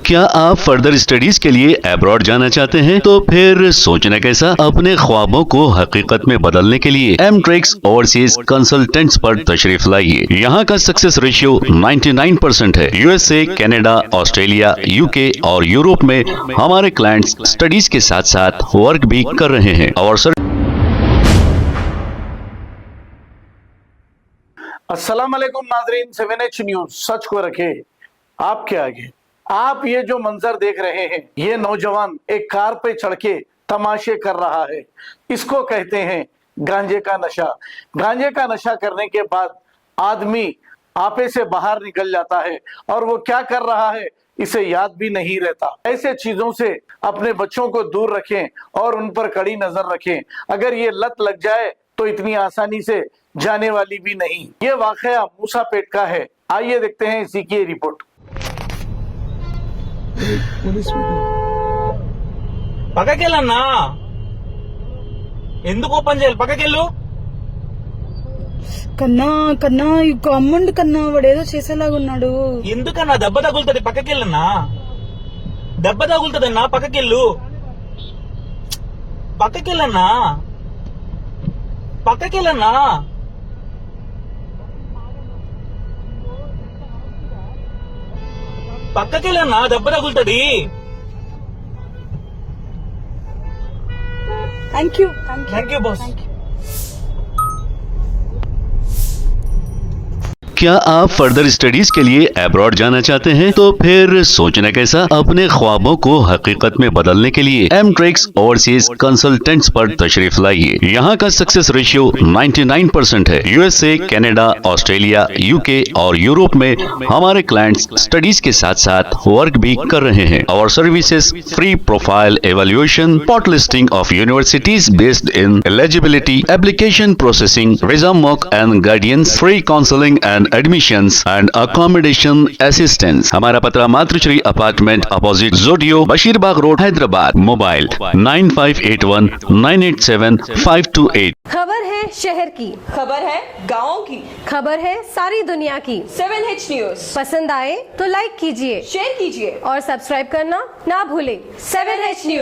क्या आप further studies के लिए अब्रॉड जाना चाहते हैं? तो फिर सोचना कैसा, अपने ख्वाबों को हकीकत में बदलने के लिए एमट्रिक्स ओवरसीज कंसल्टेंट्स पर तशरीफ लाइए। यहाँ का सक्सेस रेशियो 99% है। यूएसए, कनाडा, ऑस्ट्रेलिया, यूके और यूरोप में हमारे क्लाइंट्स स्टडीज के साथ साथ वर्क भी कर रहे हैं और अस्सलाम वालेकुम नाजरीन, 7H न्यूज सच को रखे आपके आगे। आप ये जो मंजर देख रहे हैं, ये नौजवान एक कार पे चढ़ के तमाशे कर रहा है। इसको कहते हैं गांजे का नशा। गांजे का नशा करने के बाद आदमी आपे से बाहर निकल जाता है और वो क्या कर रहा है इसे याद भी नहीं रहता। ऐसे चीजों से अपने बच्चों को दूर रखें और उन पर कड़ी नजर रखें। अगर ये लत लग जाए तो इतनी आसानी से जाने वाली भी नहीं। ये वाकया मूसापेट का है। आइए देखते हैं इसी की रिपोर्ट। పక్కకెళ్ళన్నా ఎందుకు ఓపెన్ చేయాలి? పక్కకెళ్ళు కన్నా కన్నా అమ్మండి కన్నా వాడేదో చేసేలాగున్నాడు. ఎందుకన్నా దెబ్బ తగులుతుంది? పక్కకెళ్ళన్నా దెబ్బ తగులుతుందన్నా. పక్కకెళ్ళు పక్కకెళ్ళన్నా పక్కకెళ్ళన్నా పక్కకెళ్ళన్నా దెబ్బ తగులుతుంది. Thank you boss. क्या आप फर्दर स्टडीज के लिए अब्रॉड जाना चाहते हैं? तो फिर सोचना कैसा, अपने ख्वाबों को हकीकत में बदलने के लिए एमट्रिक्स ओवरसीज कंसल्टेंट्स पर तशरीफ लाइए। यहाँ का सक्सेस रेशियो 99% है। यूएसए, कनाडा, ऑस्ट्रेलिया, यूके और यूरोप में हमारे क्लाइंट्स स्टडीज के साथ साथ वर्क भी कर रहे हैं और services free profile evaluation, spot listing of universities based in eligibility, application processing, visa mock and guidance, free counselling and admissions and accommodation assistance. हमारा पता मातृश्री अपार्टमेंट अपोजिट जोडियो, बशीरबाग रोड, हैदराबाद। मोबाइल 9581987528। खबर है शहर की, खबर है गाँव की, खबर है सारी दुनिया की। 7H न्यूज पसंद आए तो लाइक कीजिए, शेयर कीजिए और सब्सक्राइब करना ना भूलें। 7H news.